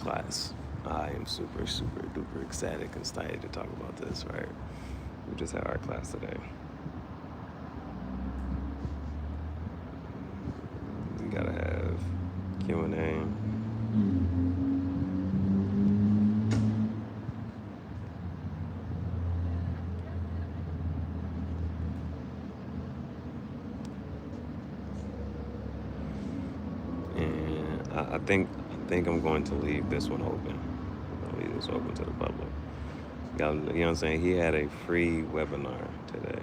class. I am super, super duper ecstatic and excited to talk about this, right? We just had our class today. We gotta have Q&A. And I think I'm going to leave this one open. I'll leave this open to the public. You know what I'm saying? He had a free webinar today.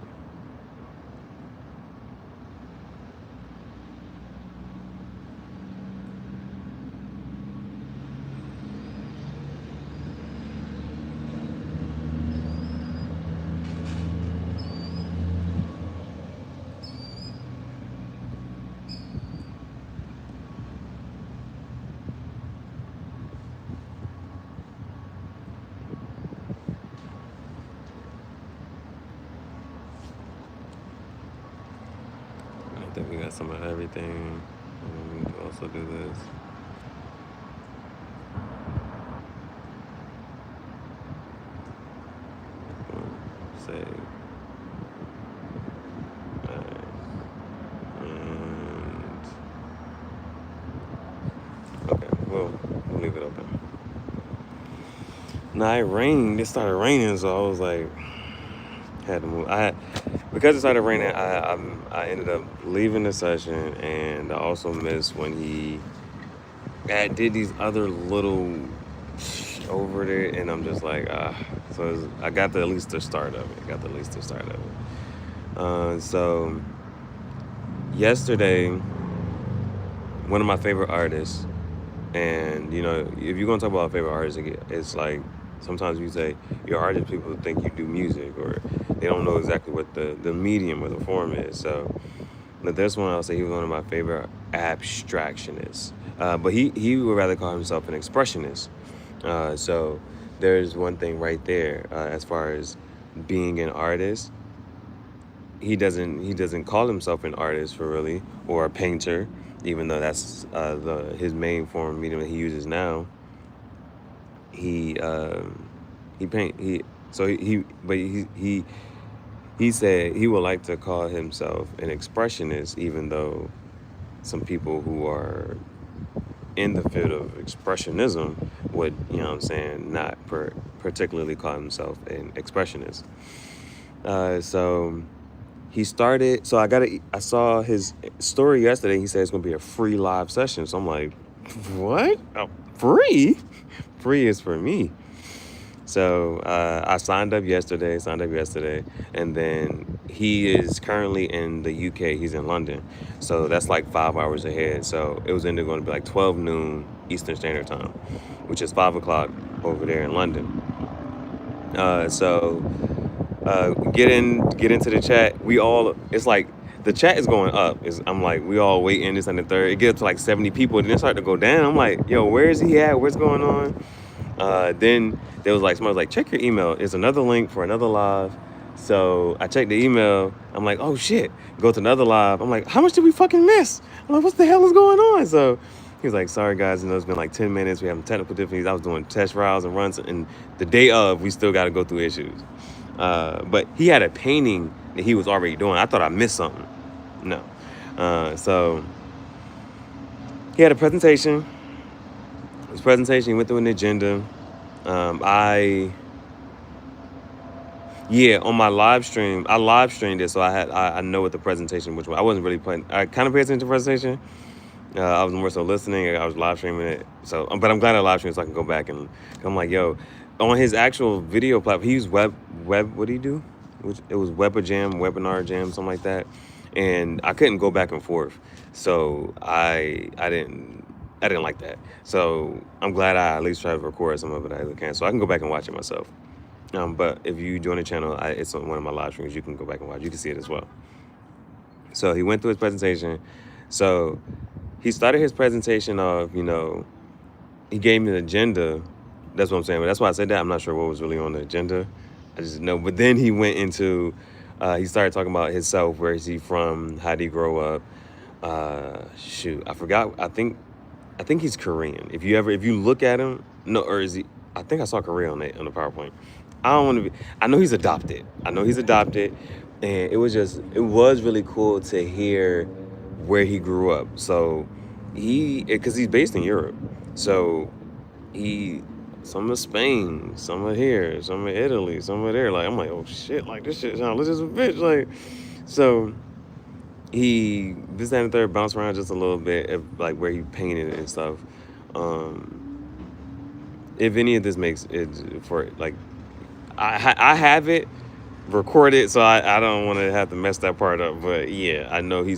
I think we got some of everything. And we can also do this. Save. Alright. And okay, we'll leave it open. Now it rained. It started raining, so I was like, had to move. Because it started raining. I ended up leaving the session, and I also missed when he did these other little over there, and I'm just like, So I got at least the start of it. So yesterday, one of my favorite artists, and if you're gonna talk about a favorite artist, it's like sometimes you say your artist, people think you do music, or they don't know exactly what the medium or the form is. So, but this one, I'll say he was one of my favorite abstractionists. But he would rather call himself an expressionist. So there's one thing right there as far as being an artist. He doesn't call himself an artist for really, or a painter, even though that's his main form of medium that he uses now. He paint he so he but he said he would like to call himself an expressionist, even though some people who are in the field of expressionism would, not particularly call himself an expressionist. So he started. So I saw his story yesterday. He said it's gonna be a free live session. So I'm like, what? Oh, free? Free is for me. So I signed up yesterday, and then he is currently in the UK. He's in London, so that's like 5 hours ahead. So it was either going to be like 12 noon Eastern Standard Time, which is 5 o'clock over there in London. So get into the chat. It's like the chat is going up. I'm like, we all waiting this and the third. It gets to like 70 people, then it start to go down. I'm like, yo, where is he at? What's going on? Then there was like, somebody was like, check your email. It's another link for another live. So I checked the email. I'm like, oh shit. Go to another live. I'm like, how much did we fucking miss? I'm like, what the hell is going on? So he was like, sorry guys, it's been like 10 minutes. We having technical difficulties. I was doing test trials and runs, and the day of, we still got to go through issues. But he had a painting that he was already doing. I thought I missed something. No. So he had a presentation. His presentation, he went through an agenda. On my live stream, I live streamed it, so I know what the presentation, which I wasn't really playing. I kind of paid attention to the presentation. I was more so listening. I was live streaming it. So, but I'm glad I live streamed so I can go back and I'm like, yo, on his actual video platform, he used web. What do you do? It was webinar jam, something like that. And I couldn't go back and forth, so I didn't like that. So I'm glad I at least tried to record some of it I can, so I can go back and watch it myself. But if you join the channel, it's on one of my live streams. You can go back and watch. You can see it as well. So he went through his presentation. So he started his presentation of, he gave me an agenda. That's what I'm saying. But that's why I said that. I'm not sure what was really on the agenda. I just know. But then he went into, he started talking about himself. Where is he from? How did he grow up? I forgot. I think I think he's Korean. If you look at him, no, or is he? I think I saw Korea on the PowerPoint. I don't want to be. I know he's adopted. I know he's adopted, and it was really cool to hear where he grew up. So because he's based in Europe, so he some of Spain, some of here, some of Italy, some of there. Like I'm like, oh shit, like this shit sounds legit as a bitch. Like so he this that, and the third bounced around just a little bit of like where he painted and stuff. Um, if any of this makes it for like I have it recorded, so I don't want to have to mess that part up. But yeah, I know he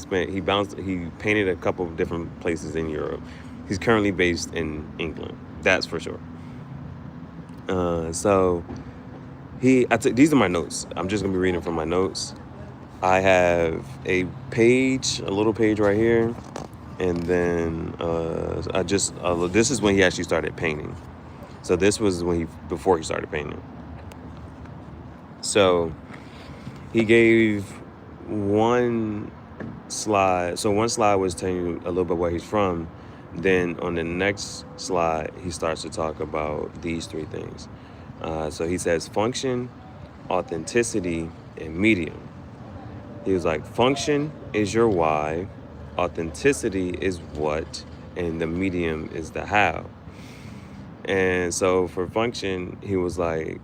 painted a couple of different places in Europe. He's currently based in England. That's for sure. So these are my notes. I'm just gonna be reading from my notes. I have a little page right here, and then this is when he actually started painting. So this was before he started painting. So he gave one slide. So one slide was telling you a little bit where he's from. Then on the next slide, he starts to talk about these three things. So he says function, authenticity, and medium. He was like, function is your why, authenticity is what, and the medium is the how. And so for function, he was like,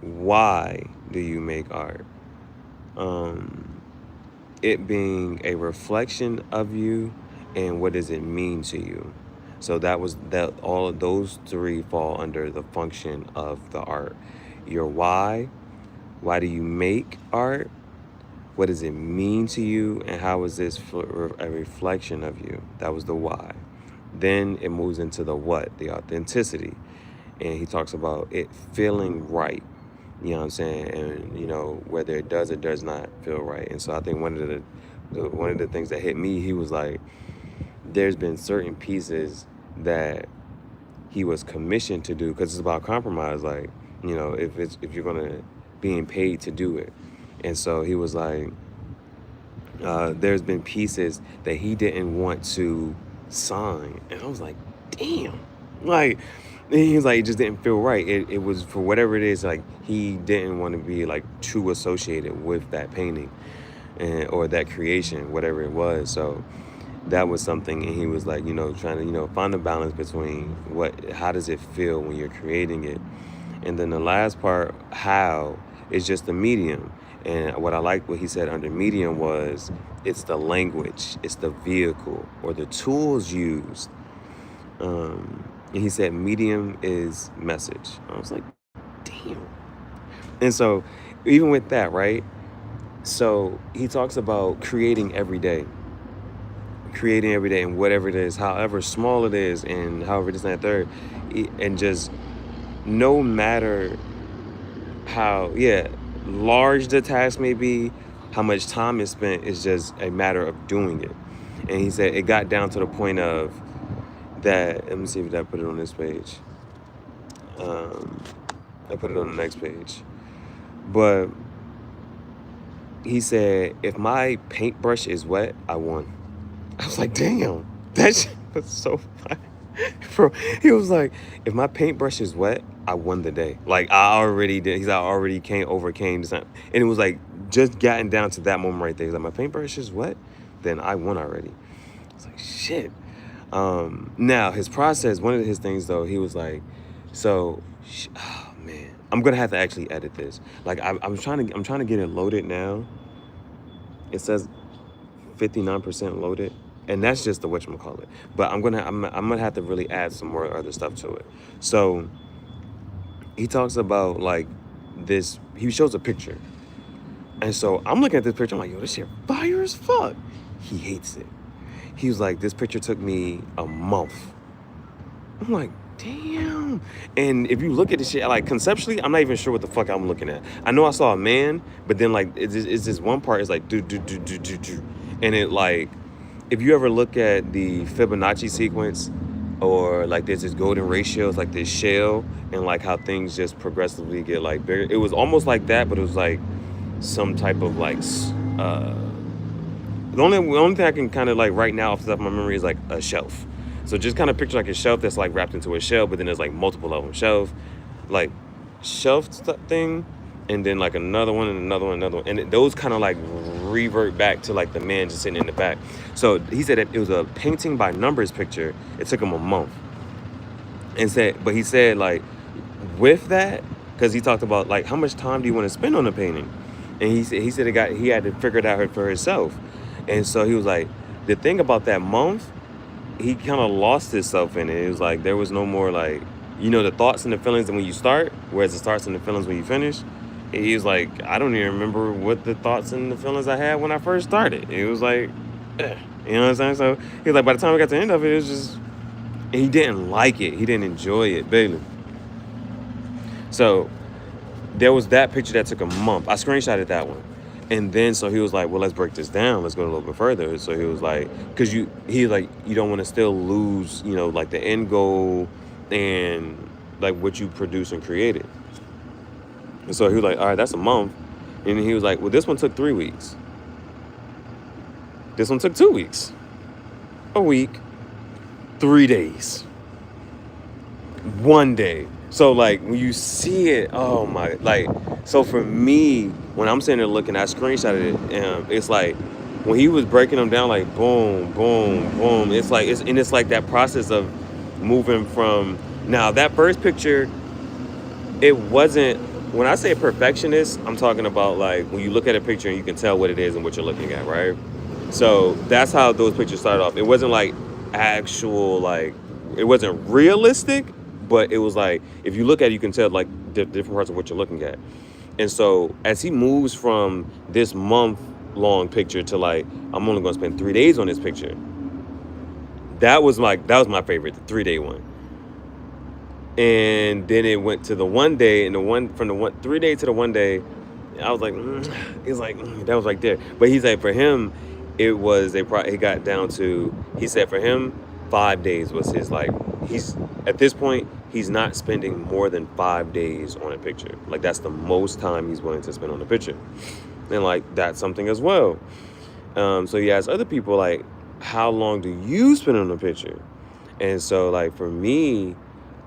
why do you make art? It being a reflection of you, and what does it mean to you? So all of those three fall under the function of the art. Your why do you make art? What does it mean to you? And how is this a reflection of you? That was the why. Then it moves into the what, the authenticity. And he talks about it feeling right. You know what I'm saying? And, whether it does or does not feel right. And so I think one of the things that hit me, he was like, there's been certain pieces that he was commissioned to do, because it's about compromise. Like, if you're going to being paid to do it. And so he was like, there's been pieces that he didn't want to sign. And I was like, damn. Like, he was like, it just didn't feel right. It was, for whatever it is, like, he didn't want to be, like, too associated with that painting or that creation, whatever it was. So that was something. And he was like, trying to, find a balance between how does it feel when you're creating it. And then the last part, how, is just the medium. And what I liked what he said under medium was, it's the language, it's the vehicle, or the tools used. And he said medium is message. I was like, damn. And so even with that, right? So he talks about creating every day, and whatever it is, however small it is, and however this and that third, and just no matter how large the task may be, how much time is spent, is just a matter of doing it. And he said it got down to the point of that. Let me see if I put it on this page. I put it on the next page. But he said, if my paintbrush is wet, I won. I was like, damn, that shit was so funny. Bro, he was like, if my paintbrush is wet, I won the day. Like, I already did. He's like, I already overcame this. And it was like, just gotten down to that moment right there. He's like, my paintbrush is wet, then I won already. I was like, shit. Now, his process, one of his things, though, he was like, oh, man. I'm going to have to actually edit this. Like, I'm trying to get it loaded now. It says 59% loaded. And that's just the whatchamacallit. But I'm gonna have to really add some more other stuff to it. So he talks about like this. He shows a picture, and so I'm looking at this picture. I'm like, yo, this shit fire as fuck. He hates it. He was like, this picture took me a month. I'm like, damn. And if you look at this shit, like conceptually, I'm not even sure what the fuck I'm looking at. I know I saw a man, but then like it's this one part is like do, and it like. If you ever look at the Fibonacci sequence, or like there's this golden ratio, it's like this shell, and like how things just progressively get like bigger. It was almost like that, but it was like some type of like the only thing I can kind of like right now off the top of my memory is like a shelf. So just kind of picture like a shelf that's like wrapped into a shell, but then there's like multiple level shelf, like shelf thing, and then like another one and another one, another one, and those kind of like revert back to like the man just sitting in the back. So he said that it was a painting by numbers picture. It took him a month, but he said like with that, because he talked about like how much time do you want to spend on a painting, and he said he had to figure it out for himself, and so he was like, the thing about that month, he kind of lost himself in it. It was like there was no more like, the thoughts and the feelings when you start, whereas the thoughts and the feelings when you finish. He was like, I don't even remember what the thoughts and the feelings I had when I first started. It was like, you know what I'm saying? So he was like, by the time we got to the end of it, it was just, he didn't like it. He didn't enjoy it, Bailey. So there was that picture that took a month. I screenshotted that one. And then, so he was like, well, let's break this down. Let's go a little bit further. So he was like, because you don't want to still lose, like the end goal and like what you produce and created. And so he was like, all right, that's a month. And he was like, well, this one took 3 weeks. This one took 2 weeks. A week. 3 days. 1 day. So like when you see it, oh my, like, so for me, when I'm sitting there looking, I screenshotted it, it's like when he was breaking them down, like boom, boom, boom. It's like it's like that process of moving from, now that first picture, it wasn't, when I say perfectionist, I'm talking about like when you look at a picture and you can tell what it is and what you're looking at, right? So that's how those pictures started off. It wasn't like actual, like, it wasn't realistic, but it was like, if you look at it, you can tell like different parts of what you're looking at. And so as he moves from this month long picture to like, I'm only going to spend 3 days on this picture. That was my favorite, the 3 day one. And then it went to the 1 day, and from the 3 day to the 1 day, I was like, it's like, that was right there. But he's like, for him, it was he got down to, he said for him, 5 days was his, like, he's, at this point, he's not spending more than 5 days on a picture. Like, that's the most time he's willing to spend on a picture. And like, that's something as well. So he asked other people, like, how long do you spend on a picture? And so like, for me,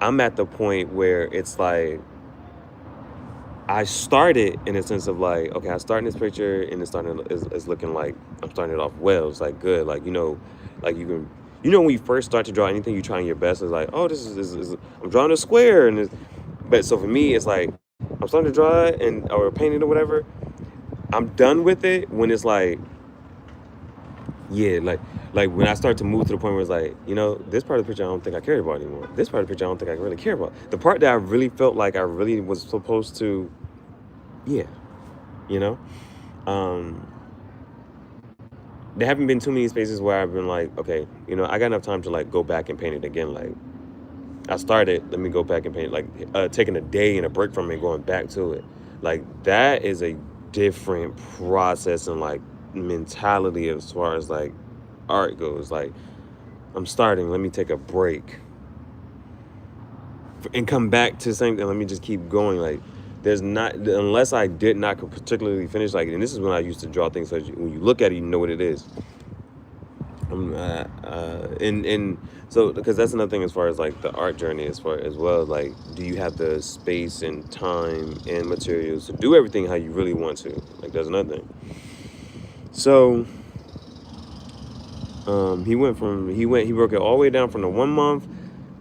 I'm at the point where it's like, I started in a sense of like, okay, I start in this picture and it's looking like I'm starting it off well. It's like good, like, like you can, when you first start to draw anything, you're trying your best. It's like, oh, this is I'm drawing a square, but so for me, it's like I'm starting to draw it or paint it or whatever. I'm done with it when it's like, yeah, like when I start to move to the point where it's like, this part of the picture I don't think I care about anymore. This part of the picture I don't think I really care about. The part that I really felt like I really was supposed to, yeah, there haven't been too many spaces where I've been like, okay, I got enough time to like go back and paint it again. Like, I started, let me go back and paint it. Like taking a day and a break from it and going back to it. Like, that is a different process and like mentality as far as like art goes. Like, I'm starting, let me take a break and come back to something, let me just keep going. Like, there's not, unless I did not particularly finish, like, and this is when I used to draw things, so when you look at it, you know what it is. And so, because that's another thing as far as like the art journey, as well, like, do you have the space and time and materials to do everything how you really want to? Like, that's another thing. So he broke it all the way down from the 1 month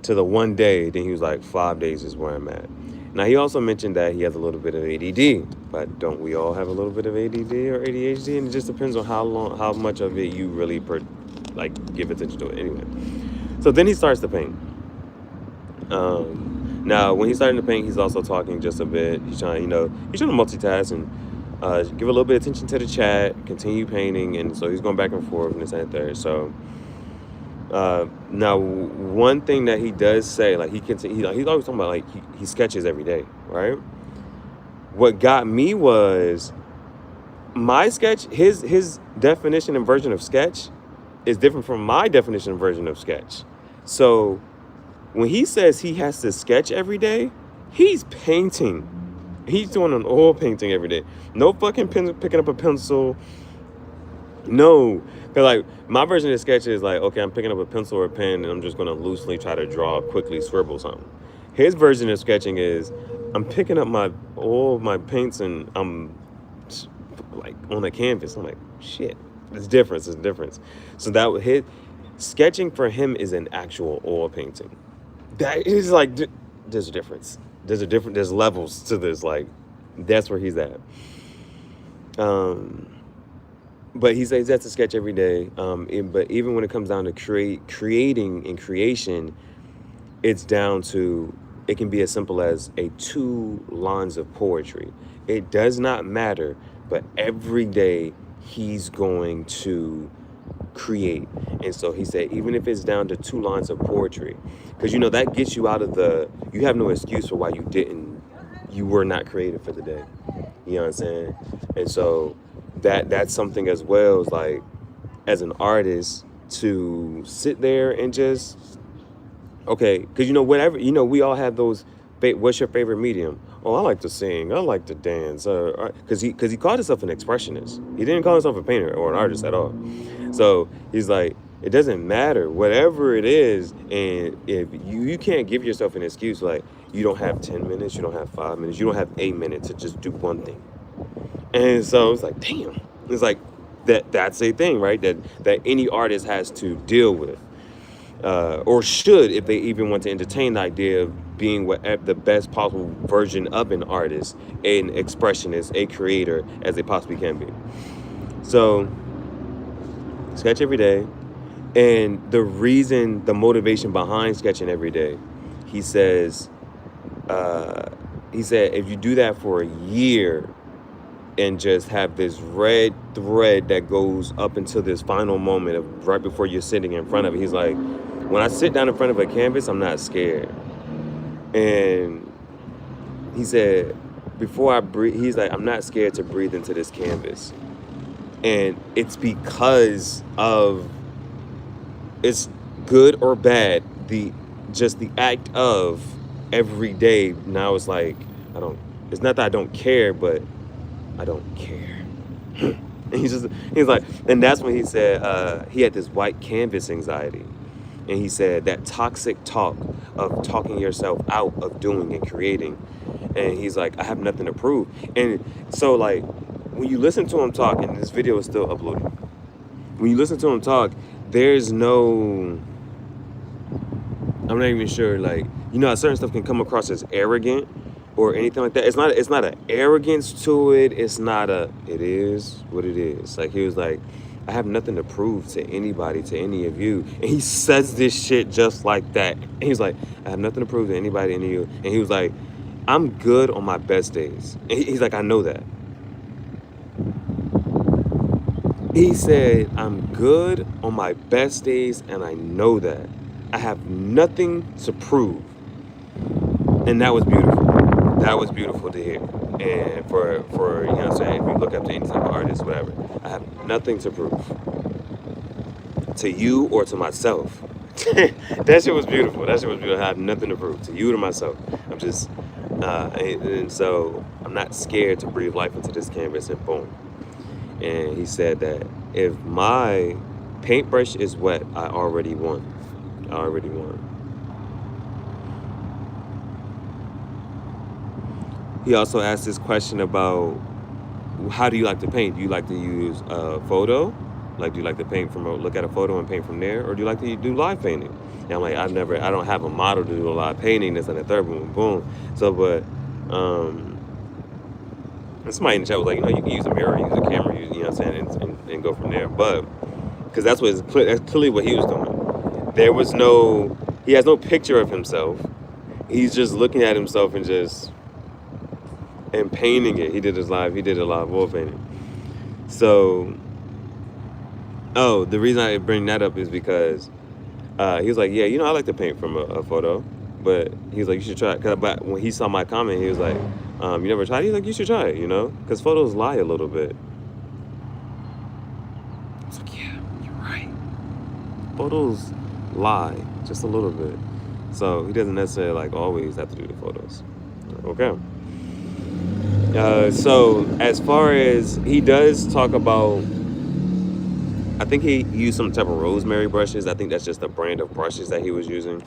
to the 1 day. Then he was like, 5 days is where I'm at. Now, he also mentioned that he has a little bit of ADD, but don't we all have a little bit of ADD or ADHD? And it just depends on how much of it you really give attention to it. Anyway, so then he starts to paint. Now, when he's starting to paint, he's also talking just a bit. He's trying to multitask and give a little bit of attention to the chat, continue painting, and so he's going back and forth and this and that. So now, one thing that he does say, like, he's always talking about, like, he sketches every day, right? What got me was my sketch, his definition and version of sketch is different from my definition and version of sketch. So when he says he has to sketch every day, he's painting. He's doing an oil painting every day. No fucking picking up a pencil No, because like my version of the sketch is like, okay, I'm picking up a pencil or a pen and I'm just gonna loosely try to draw, quickly scribble something. His version of sketching is, I'm picking up my all of my paints and I'm like on a canvas. I'm like, shit, it's difference. It's difference. So that would hit. Sketching for him is an actual oil painting. That is like, there's a difference. There's a different. There's levels to this. Like, that's where he's at. Um, but he says that's a sketch every day. But even when it comes down to creating and creation, it's down to, it can be as simple as a 2 lines of poetry. It does not matter, but every day he's going to create. And so he said, even if it's down to 2 lines of poetry, because that gets you out of you have no excuse for why you were not creative for the day. You know what I'm saying? And so that's something as well, as like, as an artist, to sit there and just, okay, because whatever, we all have those, what's your favorite medium? Oh, I like to sing, I like to dance, because he called himself an expressionist. He didn't call himself a painter or an artist at all. So he's like, it doesn't matter, whatever it is. And if you can't give yourself an excuse, like, you don't have 10 minutes, you don't have 5 minutes, you don't have 8 minutes to just do one thing. And so it's like, damn, it's like that's a thing, right? That any artist has to deal with, or should, if they even want to entertain the idea of being the best possible version of an artist, an expressionist, a creator, as they possibly can be. So sketch every day. And the motivation behind sketching every day, he said, if you do that for a year and just have this red thread that goes up until this final moment of right before you're sitting in front of it, he's like, when I sit down in front of a canvas, I'm not scared. And he said, before I breathe, he's like, I'm not scared to breathe into this canvas. And it's because of, it's good or bad, just the act of every day. Now it's like, it's not that I don't care, but I don't care. And he's like, and that's when he said, he had this white canvas anxiety. And he said that toxic talk of talking yourself out of doing and creating. And he's like, I have nothing to prove. And so, like, when you listen to him talk, and this video is still uploaded, when you listen to him talk, there's no, I'm not even sure, like, certain stuff can come across as arrogant or anything like that. It's not an arrogance to it. It is what it is. Like, he was like, I have nothing to prove to anybody, to any of you. And he says this shit just like that. And he's like, I have nothing to prove to anybody, any of you. And he was like, I'm good on my best days. And he's like, I know that. He said, I'm good on my best days, and I know that. I have nothing to prove. And that was beautiful. That was beautiful to hear. And for you know what I'm saying, if you look up to any type of artist, whatever, I have nothing to prove to you or to myself. That shit was beautiful. That shit was beautiful. I have nothing to prove to you or to myself. I'm just, and so I'm not scared to breathe life into this canvas, and boom. And he said that if my paintbrush is wet, I already won. I already won. He also asked this question about, how do you like to paint? Do you like to use a photo? Like, do you like to paint look at a photo and paint from there? Or do you like to do live painting? And I'm like, I don't have a model to do a live painting. This and the third, boom, boom. So, but, somebody in the chat was like, you can use a mirror, use a camera, you know what I'm saying, and go from there. But, because that's clearly what he was doing. He has no picture of himself. He's just looking at himself and painting it. He did a live wall painting. So, the reason I bring that up is because he was like, yeah, I like to paint from a photo, but he was like, you should try it. But when he saw my comment, he was like, you never tried it? He's like, you should try it, because photos lie a little bit. I was like, yeah, you're right. Photos lie just a little bit. So he doesn't necessarily always have to do the photos. Okay. So as far as he does talk about I think he used some type of rosemary brushes. I think that's just the brand of brushes that he was using.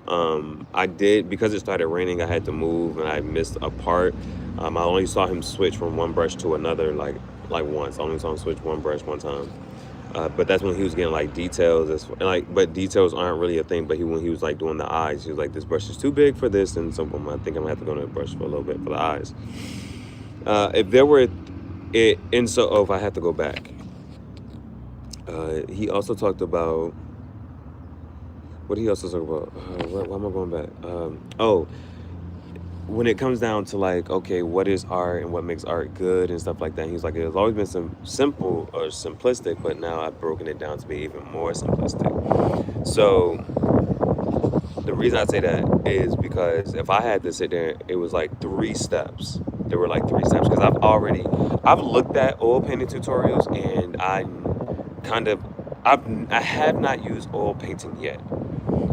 I did, because it started raining, I had to move and I missed a part. I only saw him switch from one brush to another like once. I only saw him switch one brush one time. But that's when he was getting like details, but details aren't really a thing. But when he was like doing the eyes, he was like, this brush is too big for this, and so I think I'm gonna have to go to the brush for a little bit for the eyes. If there were it, and so if I have to go back, he also talked about, what did he also talk about? Why am I going back? Oh, when it comes down to like, okay, what is art and what makes art good and stuff like that, he's like, it has always been some simple or simplistic, but now I've broken it down to be even more simplistic. So the reason I say that is because if I had to sit there, it was like 3 steps. There were like 3 steps, because I've looked at oil painting tutorials, and I have not used oil painting yet.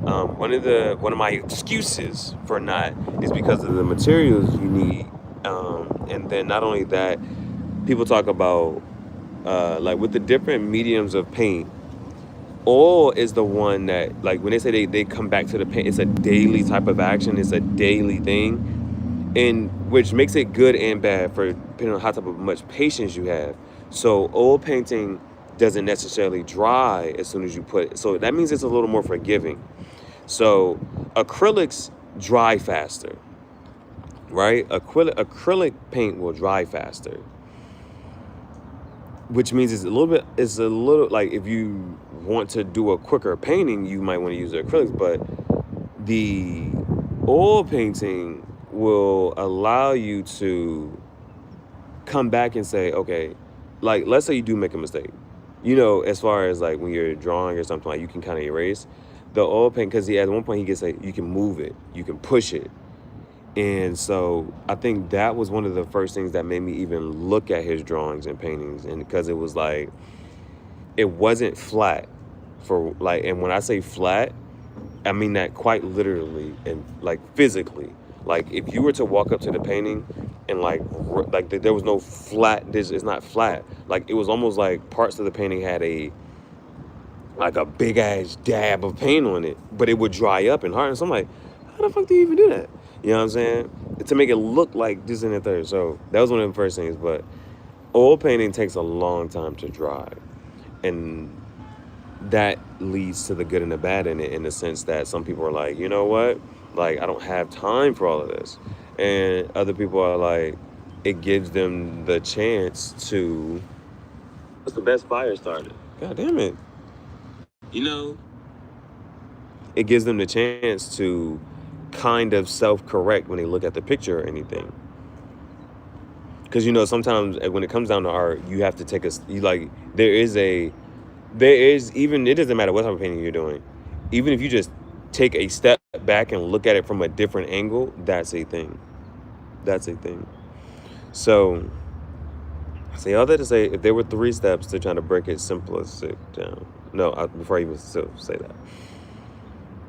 One of my excuses for not is because of the materials you need, and then not only that, people talk about like with the different mediums of paint. Oil is the one that, like, when they say they come back to the paint, it's a daily type of action. It's a daily thing, and which makes it good and bad for depending on how type of much patience you have. So oil painting doesn't necessarily dry as soon as you put it. So that means it's a little more forgiving. So acrylics dry faster, right? Acrylic paint will dry faster, which means it's a little like, if you want to do a quicker painting, you might want to use the acrylics, but the oil painting will allow you to come back and say, okay, like, let's say you do make a mistake, as far as like when you're drawing or something, like, you can kind of erase the oil paint, because at one point he gets like, you can move it, you can push it. And so I think that was one of the first things that made me even look at his drawings and paintings, and because it was like, it wasn't flat for like, and when I say flat, I mean that quite literally and like physically. Like, if you were to walk up to the painting and like there was no flat, it's not flat. Like, it was almost like parts of the painting had a big ass dab of paint on it, but it would dry up and harden. So I'm like, how the fuck do you even do that? You know what I'm saying? To make it look like this and the third. So that was one of the first things. But oil painting takes a long time to dry, and that leads to the good and the bad in it, in the sense that some people are like, you know what? Like, I don't have time for all of this. And other people are like, it gives them the chance to, what's the best fire starter? God damn it. It gives them the chance to kind of self-correct when they look at the picture or anything. Because, sometimes when it comes down to art, you have to take even, it doesn't matter what type of painting you're doing. Even if you just take a step back and look at it from a different angle, that's a thing. That's a thing. So, I say all that to say, if there were 3 steps to trying to break it simplistic down. No, before I even say that.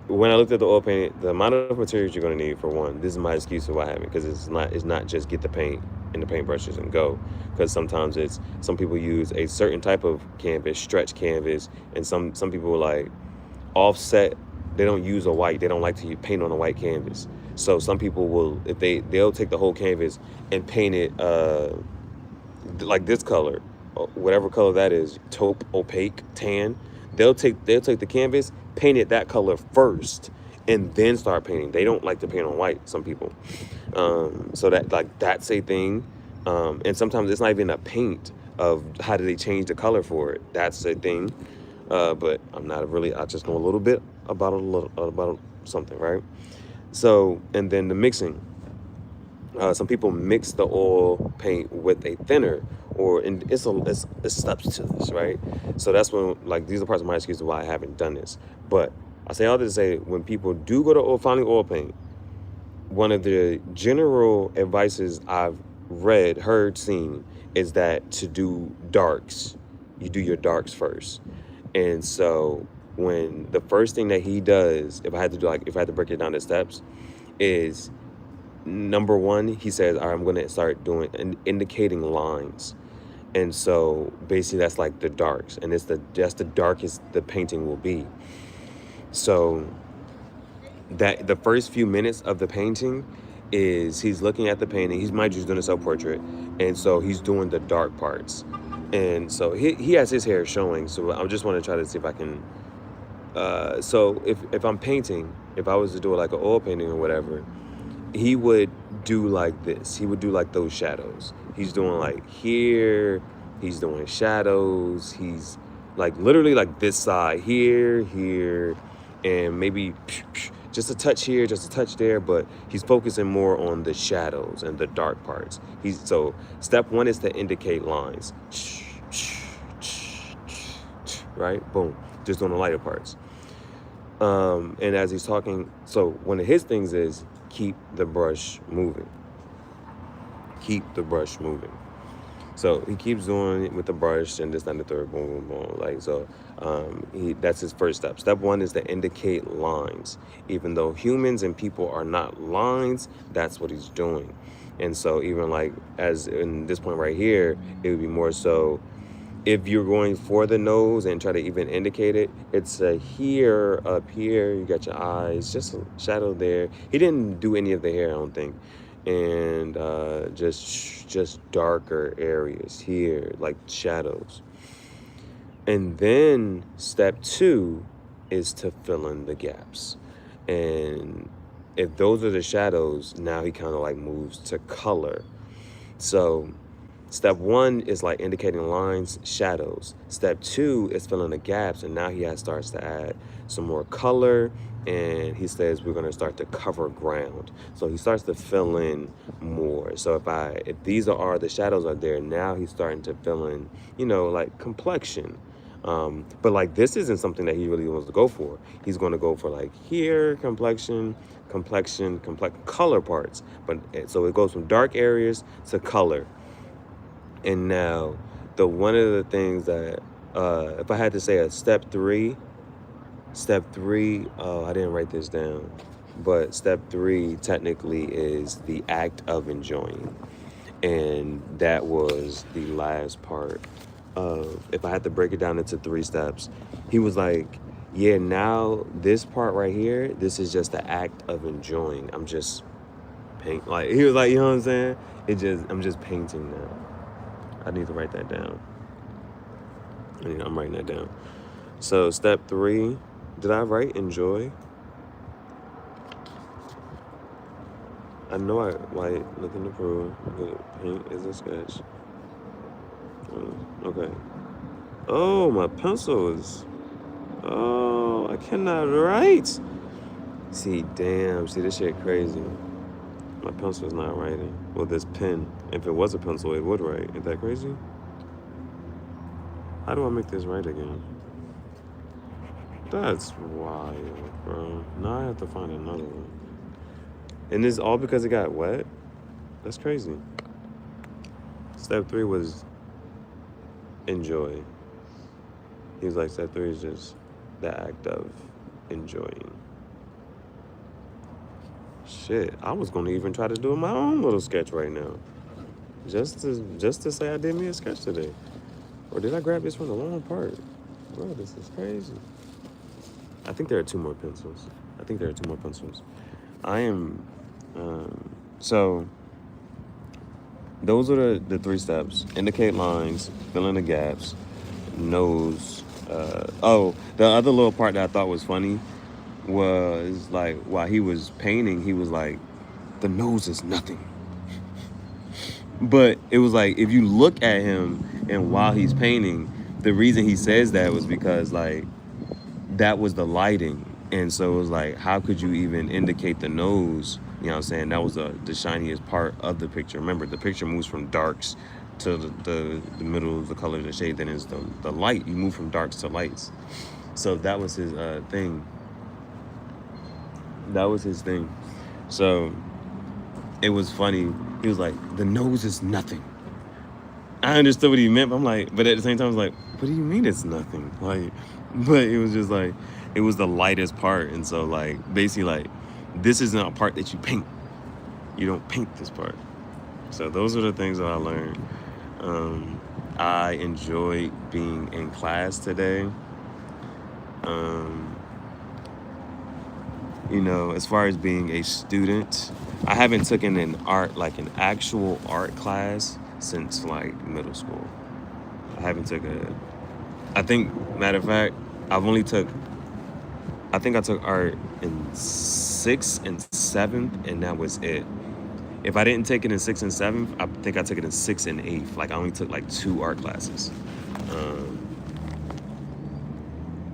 When I looked at the oil paint, the amount of materials you're going to need, for one, this is my excuse for why I haven't, because it's not just get the paint and the paintbrushes and go. Because sometimes some people use a certain type of canvas, stretch canvas, and some people like offset. They don't use a white. They don't like to paint on a white canvas. So some people will, they'll take the whole canvas and paint it like this color, whatever color that is, taupe, opaque, tan. They'll take the canvas, paint it that color first, and then start painting. They don't like to paint on white, some people. So that's a thing. And sometimes it's not even a paint of how do they change the color for it. That's a thing. But I just know a little bit about something, right? So, and then the mixing. Some people mix the oil paint with a thinner, it's steps to this, right? So that's when, like, these are parts of my excuses why I haven't done this. But I say all this to say, when people do go to finding oil paint, one of the general advices I've heard, seen, is that to do darks. You do your darks first. And so when the first thing that he does, if I had to break it down to steps, is number one, he says, all right, I'm going to start doing and indicating lines. And so basically that's like the darks, and that's the darkest the painting will be. So that the first few minutes of the painting is he's looking at the painting. He's mind you, he's doing a self-portrait, and so he's doing the dark parts. And so he has his hair showing. So I just want to try to see if I can. So if I'm painting, if I was to do like an oil painting or whatever, he would do like this. He would do like those shadows. He's doing like here. He's doing shadows. He's like literally like this side here, here, and maybe just a touch here, just a touch there. But he's focusing more on the shadows and the dark parts. So step one is to indicate lines. Right? Boom. Just doing the lighter parts. And as he's talking, so one of his things is keep the brush moving. Keep the brush moving. So he keeps doing it with the brush and this, and the third, boom, boom, boom. Like, so that's his first step. Step one is to indicate lines. Even though humans and people are not lines, that's what he's doing. And so even like as in this point right here, it would be more so if you're going for the nose and try to even indicate it, it's a here, up here, you got your eyes, just a shadow there. He didn't do any of the hair, I don't think. And just darker areas here, like shadows. And then step two is to fill in the gaps. And if those are the shadows, now he kind of like moves to color. So step one is like indicating lines, shadows. Step two is filling the gaps, and now he starts to add some more color, and he says we're gonna start to cover ground. So he starts to fill in more. So if these are the shadows are there, now he's starting to fill in, like complexion. But like this isn't something that he really wants to go for. He's gonna go for like here, complexion, color parts. But so it goes from dark areas to color. And now, one of the things that, if I had to say a step three, I didn't write this down, but step three technically is the act of enjoying. And that was the last part of, if I had to break it down into 3 steps, he was like, yeah, now this part right here, this is just the act of enjoying. I'm just paint, like, he was like, you know what I'm saying? I'm just painting now. I need to write that down. I'm writing that down. So step 3, did I write enjoy? I know I white, nothing to prove. Good. Paint is a sketch. Okay. Oh, my pencil is. Oh, I cannot write. See, this shit crazy. My pencil is not writing. Well, this pen, if it was a pencil, it would write. Is that crazy? How do I make this right again? That's wild, bro. Now I have to find another one. And this all because it got wet? That's crazy. Step 3 was enjoy. He was like, step 3 is just the act of enjoying. Shit, I was gonna even try to do my own little sketch right now. Just to say I did me a sketch today. Or did I grab this from the wrong part? Bro, this is crazy. I think there are 2 more pencils. I am, so those are the 3 steps. Indicate lines, fill in the gaps, nose. The other little part that I thought was funny was like, while he was painting, he was like, the nose is nothing. But it was like, if you look at him and while he's painting, the reason he says that was because like, that was the lighting. And so it was like, how could you even indicate the nose? You know what I'm saying? That was the shiniest part of the picture. Remember, the picture moves from darks to the middle, the color, the shade. Then is the light. You move from darks to lights. So that was his thing. So it was funny. He was like, the nose is nothing. I understood what he meant, but I'm like, but at the same time, I was like, what do you mean it's nothing? Like, but it was just like, it was the lightest part. And so like, basically like, this isn't a part that you paint. You don't paint this part. So those are the things that I learned. I enjoyed being in class today. Um, as far as being a student, I haven't taken an actual art class since like middle school. I haven't I think, matter of fact, I think I took art in 6th and 7th, and that was it. If I didn't take it in 6th and 7th, I think I took it in 6th and 8th. Like, I only took like 2 art classes. Um,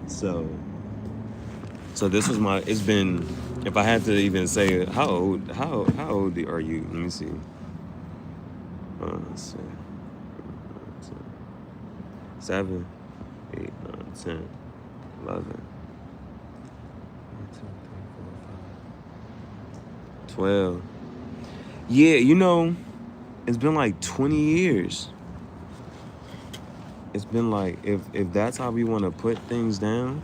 so this was it's been, if I had to even say, how old are you? Let me see. Let's see. 7, 8, 9, 10, 11, 12. Yeah, it's been like 20 years. It's been like, if that's how we want to put things down,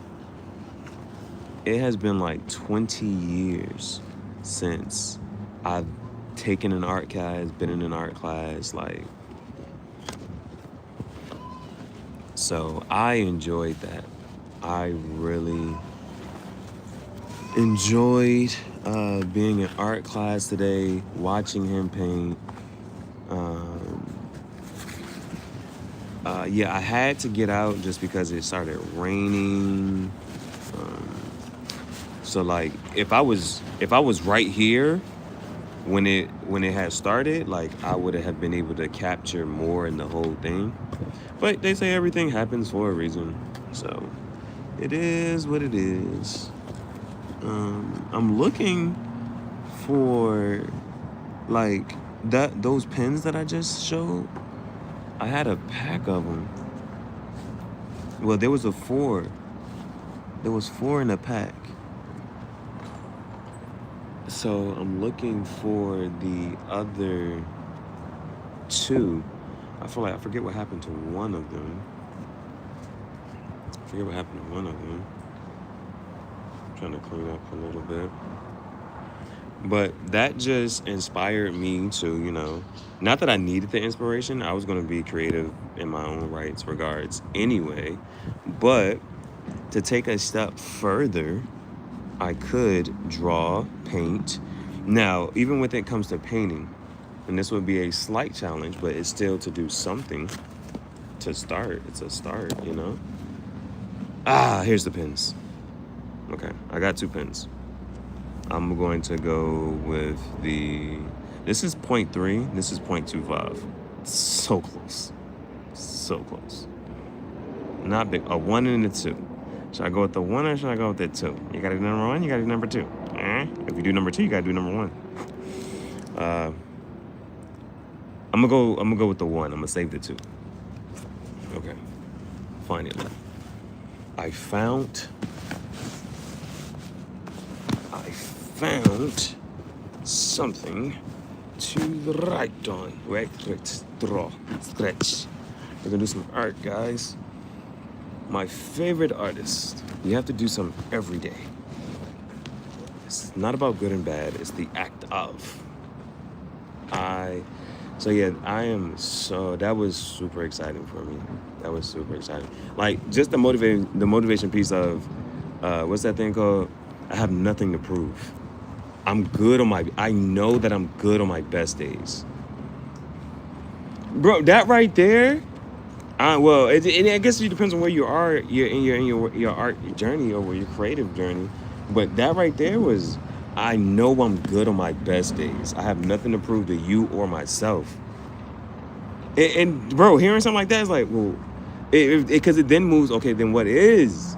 it has been like 20 years since I've taken an art class, been in an art class, like. So I enjoyed that. I really enjoyed being in art class today, watching him paint. I had to get out just because it started raining. So like, if I was right here when it had started, like, I would have been able to capture more in the whole thing. But they say everything happens for a reason, so it is what it is. I'm looking for like those pens that I just showed. I had a pack of them. Well, there was 4. There was 4 in a pack. So I'm looking for the other 2. I forget what happened to one of them. I'm trying to clean up a little bit. But that just inspired me to, not that I needed the inspiration. I was going to be creative in my own rights regards anyway. But to take a step further, I could draw, paint. Now, even when it comes to painting, and this would be a slight challenge, but it's still to do something to start. It's a start, Here's the pens. Okay, I got 2 pens. I'm going to go with this is 0.3, this is 0.25. So close. So close. Not big. A 1 and a 2. Should I go with the 1 or should I go with the 2? You gotta do number 1, you gotta do number 2. If you do number 2, you gotta do number 1. I'm gonna go with the 1. I'm gonna save the 2. Okay. Finally. I found something to write on. Draw, stretch. We're gonna do some art, guys. My favorite artist. You have to do some every day. It's not about good and bad. It's the act of. That was super exciting for me. That was super exciting. Like, just the motivation piece of, what's that thing called? I have nothing to prove. I know that I'm good on my best days. Bro, that right there, I guess it depends on where you are. You're in your art journey or your creative journey. But that right there was, I know I'm good on my best days. I have nothing to prove to you or myself. And bro, hearing something like that is like, well, because it then moves. Okay, then what is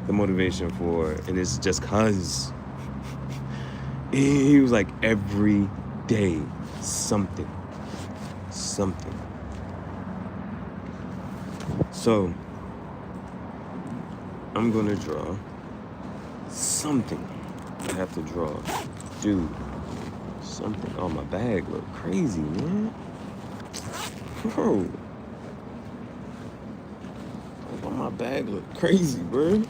the motivation for? And it's just cause he was like, every day, something. So I'm gonna draw something. I have to draw, dude. Something. Oh, my bag look crazy, man. Bro. Oh, my bag look crazy, bro.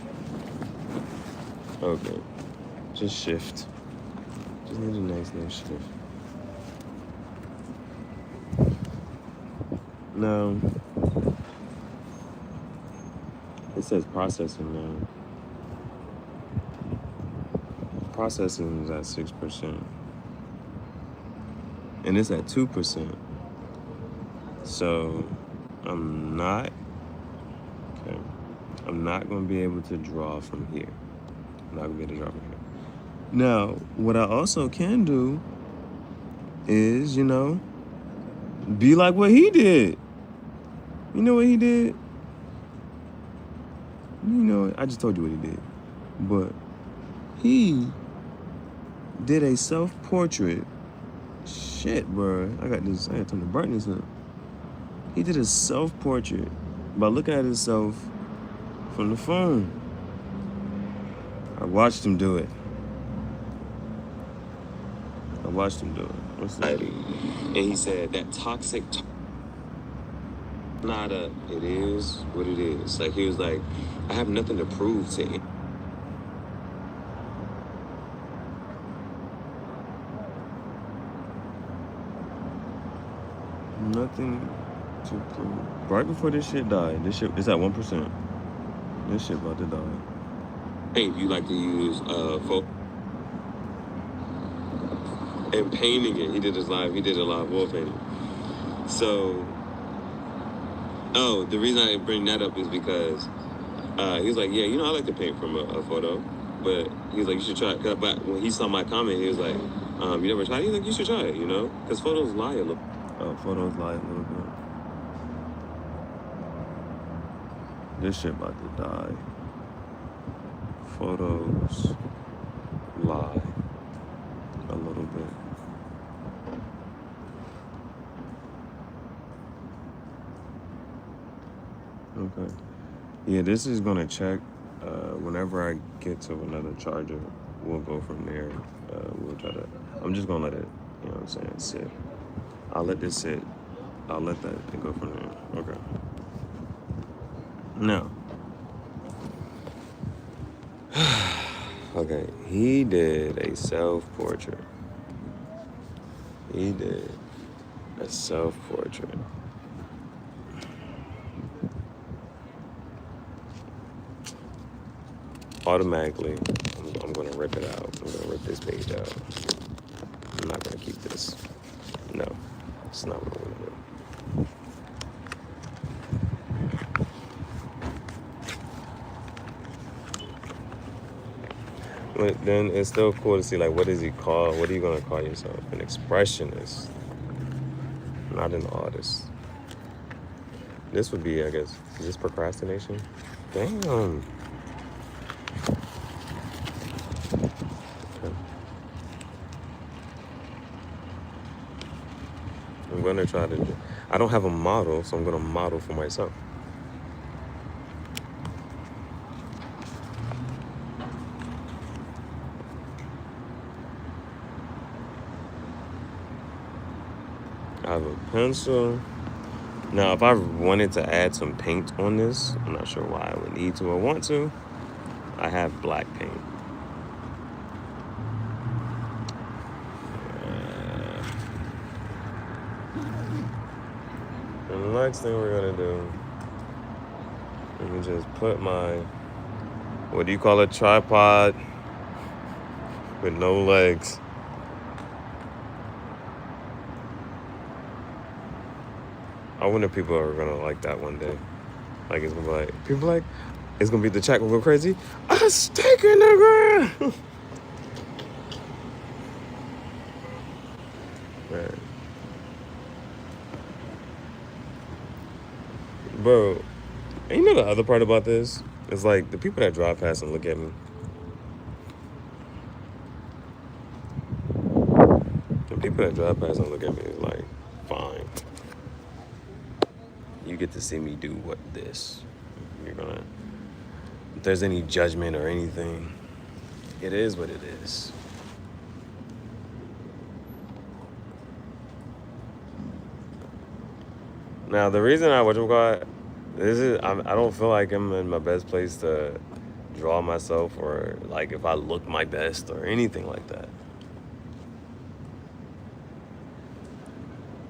Okay. Just shift. Just need a nice shift. Now, says processing now. Processing is at 6%. And it's at 2%. So I'm not gonna be able to draw from here. I'm not gonna be able to draw from here. Now, what I also can do is, be like what he did. You know what he did? I just told you what he did. But he did a self-portrait. Shit, bro. I got to turn the brightness up. He did a self-portrait by looking at himself from the phone. I watched him do it. What's this? And he said that toxic it is what it is. Like, he was like, I have nothing to prove to it. Nothing to prove. Right before this shit died, this shit is at 1%. This shit about to die. Hey, you like to use and painting it. He did a live wall painting. So, the reason I bring that up is because he was like, yeah, I like to paint from a photo, but he was like, you should try it. But when he saw my comment, he was like, you never tried it? He's like, you should try it, because photos lie a little. Photos lie a little bit. This shit about to die. Photos lie a little bit. Okay. Yeah, this is gonna check. Whenever I get to another charger, we'll go from there. We'll try to. I'm just gonna let it, sit. I'll let this sit. I'll let that go from there. Okay. Now. Okay, he did a self-portrait. Automatically, I'm gonna rip it out. I'm gonna rip this page out. I'm not gonna keep this. No, it's not what I'm gonna do. But then it's still cool to see, like, what is he called? What are you gonna call yourself? An expressionist, not an artist. This would be, I guess, is this procrastination? Damn. Okay. I'm gonna try to. I don't have a model, so I'm gonna model for myself. I have a pencil. Now, if I wanted to add some paint on this, I'm not sure why I would need to or want to. I have black paint. And the next thing we're gonna do, let me just put my, what do you call a tripod with no legs? I wonder if people are gonna like that one day. Like, it's gonna be like, people like, it's gonna be the chat gonna go crazy. A stake in the ground. Man. Bro, and you know the other part about this? It's like the people that drive past and look at me. The people that drive past and look at me is like, fine. You get to see me do this. You're gonna, if there's any judgment or anything, it is what it is. Now, the reason I I don't feel like I'm in my best place to draw myself, or like if I look my best or anything like that.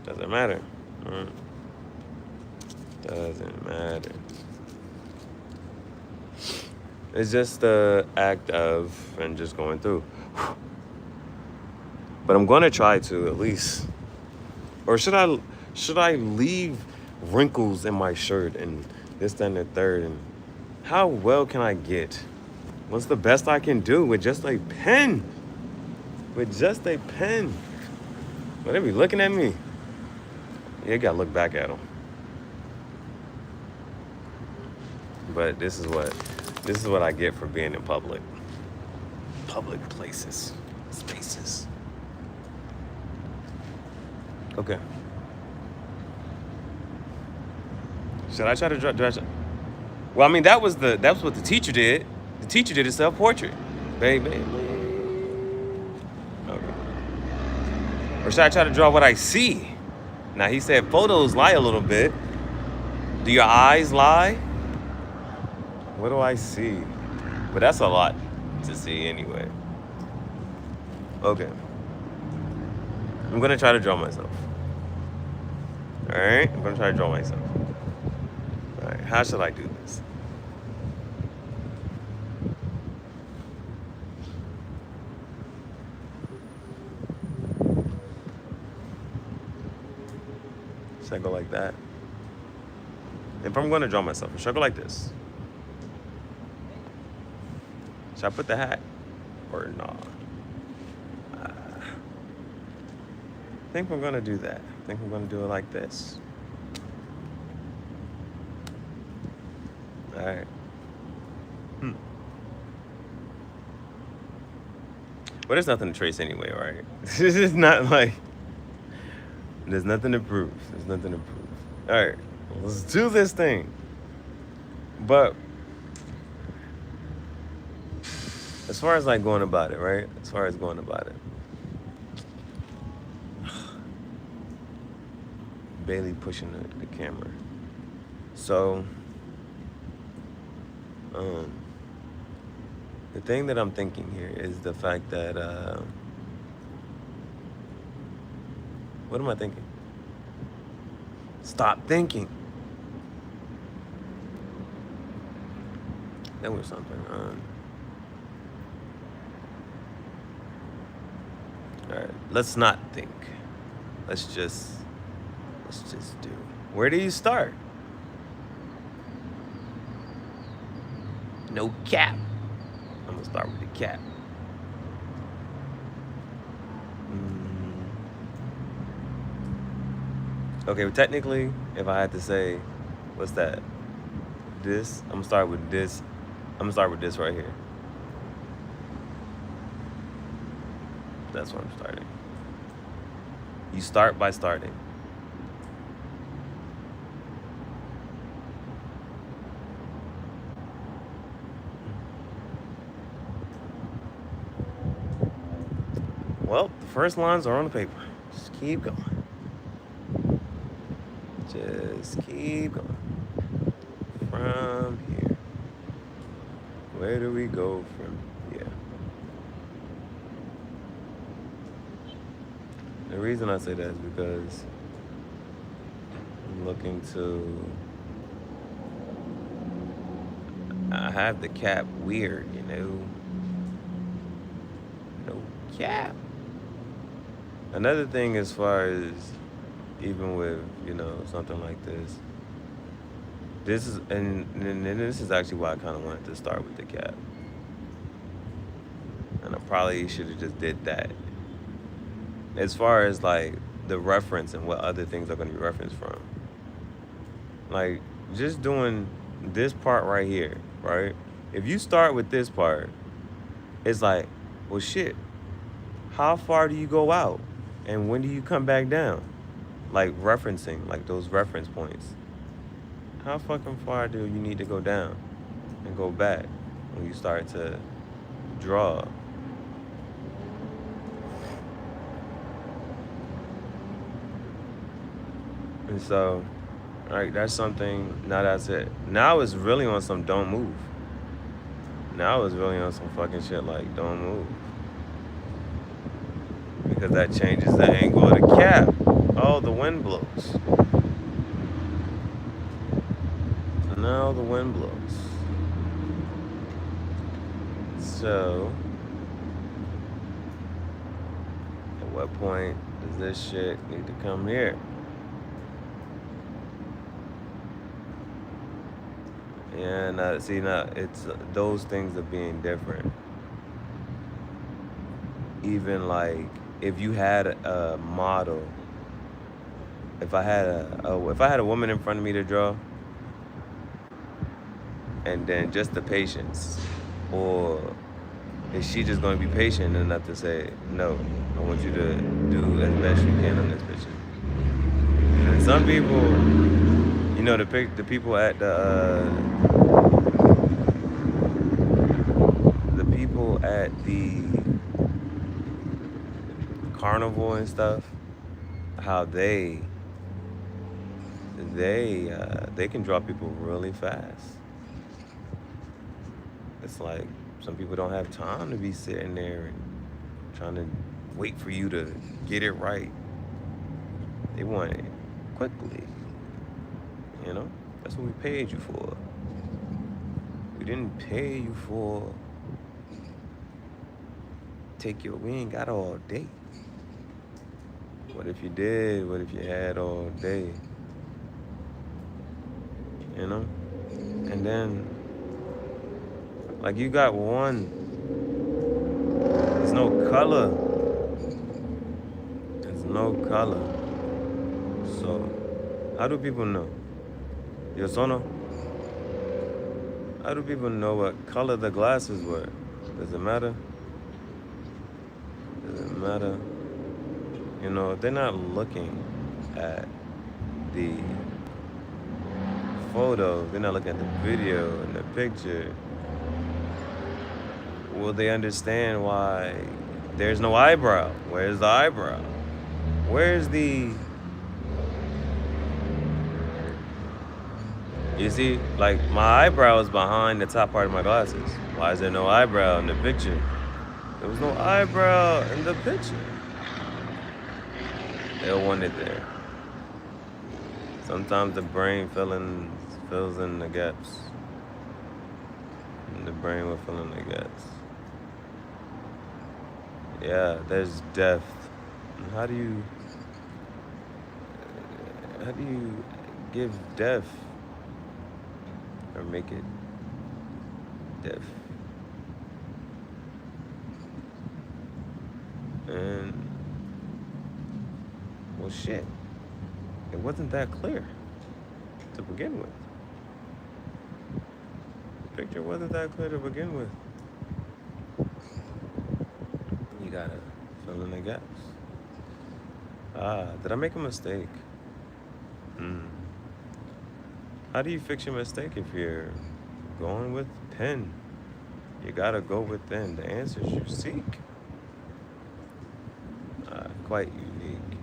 Doesn't matter. Doesn't matter. It's just the act of and just going through. But I'm going to try to at least, or should I leave wrinkles in my shirt and this, that, and the third? And how well can I get? What's the best I can do with just a pen? With just a pen. But they be looking at me. Yeah, you gotta look back at them. But this is what I get for being in public places, spaces. Okay. Should I try to draw? Well, I mean, that's what the teacher did. The teacher did a self-portrait, baby. Okay. Or should I try to draw what I see? Now, he said photos lie a little bit. Do your eyes lie? What do I see? But that's a lot to see anyway. Okay. I'm gonna try to draw myself. All right, I'm gonna try to draw myself. All right, how should I do this? Should I go like that? If I'm gonna draw myself, should I go like this? Should I put the hat or not? I think I'm gonna do that. I think I'm gonna do it like this. All right. But there's nothing to trace anyway, right? This is not like, there's nothing to prove. There's nothing to prove. All right, let's do this thing. But as far as like going about it, right? As far as going about it. Bailey pushing the camera. So, the thing that I'm thinking here is the fact that, what am I thinking? Stop thinking. That was something. All right, let's not think. Let's just do. Where do you start? No cap. I'm gonna start with the cap. Okay, well, technically, if I had to say, what's that? This, I'm gonna start with this. I'm gonna start with this right here. That's where I'm starting. You start by starting. Well, the first lines are on the paper. Just keep going. Just keep going. From here. Where do we go from here? The reason I say that is because I'm looking to... I have the cap weird, you know? No cap. Another thing as far as even with, you know, something like this, this is, and this is actually why I kind of wanted to start with the cap. And I probably should have just did that. As far as like the reference and what other things are going to be referenced from. Like just doing this part right here, right? If you start with this part, it's like, well, shit, how far do you go out? And when do you come back down? Like referencing, like those reference points. How fucking far do you need to go down and go back when you start to draw? And so, all right, that's something, now that's it. Now it's really on some don't move. Now it's really on some fucking shit like don't move. Because that changes the angle of the cap. Oh, the wind blows. Now the wind blows. So, at what point does this shit need to come here? And see, now it's those things are being different. Even like if you had a model, if I had a woman in front of me to draw, and then just the patience, or is she just going to be patient enough to say, no, I want you to do as best you can on this picture? And some people, you know, the people at the carnival and stuff, how they can draw people really fast. It's like some people don't have time to be sitting there and trying to wait for you to get it right. They want it quickly. You know, that's what we paid you for. We didn't pay you for we ain't got all day. What if you did? What if you had all day? You know? And then, like, you got one, there's no color. There's no color. So, how do people know? Yo sono? How do people know what color the glasses were? Does it matter? Does it matter? You know, if they're not looking at the photo, they're not looking at the video and the picture, will they understand why there's no eyebrow? Where's the eyebrow? Where's the... You see, like, my eyebrow is behind the top part of my glasses. Why is there no eyebrow in the picture? There was no eyebrow in the picture. They'll want it there. Sometimes the brain fills in the gaps. And the brain will fill in the gaps. Yeah, there's depth. And how do you give depth or make it depth? And well, shit, it wasn't that clear to begin with. The picture wasn't that clear to begin with. You gotta fill in the gaps. Did I make a mistake? How do you fix your mistake if you're going with pen? You gotta go with pen. The answers you seek. Quite unique.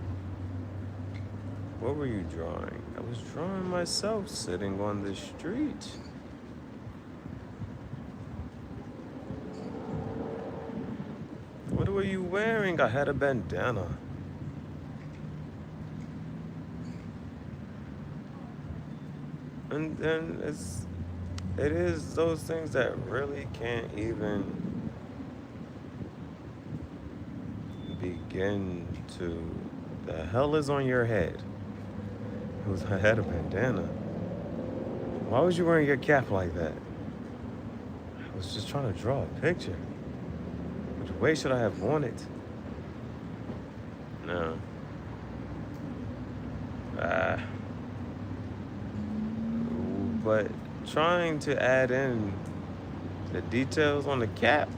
What were you drawing? I was drawing myself sitting on the street. What were you wearing? I had a bandana. And then it is those things that really can't even begin to... The hell is on your head? I had a bandana. Why was you wearing your cap like that? I was just trying to draw a picture. Which way should I have worn it? No. But trying to add in the details on the cap,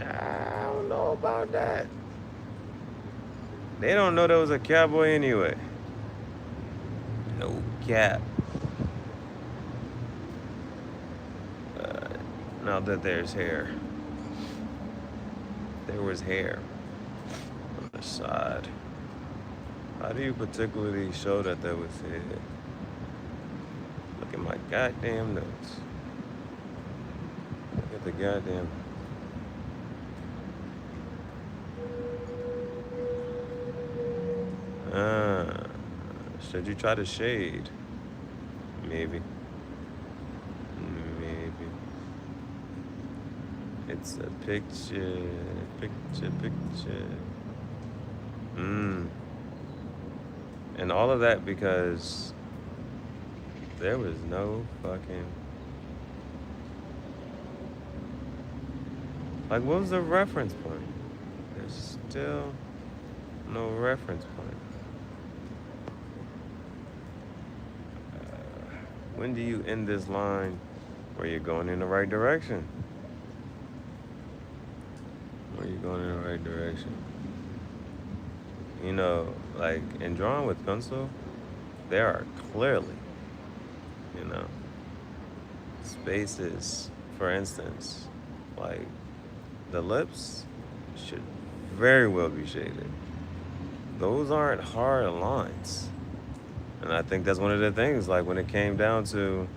I don't know about that. They don't know there was a cowboy anyway. No cap. Now that there's hair. There was hair on the side. How do you particularly show that there was hair? Look at my goddamn notes. Look at the goddamn... Should you try to shade? Maybe. It's a picture, picture. And all of that because there was no fucking, like, what was the reference point? There's still no reference point. When do you end this line where you're going in the right direction? Where you're going in the right direction. You know, like in drawing with pencil, there are clearly, you know, spaces. For instance, like the lips should very well be shaded. Those aren't hard lines. And I think that's one of the things, like when it came down to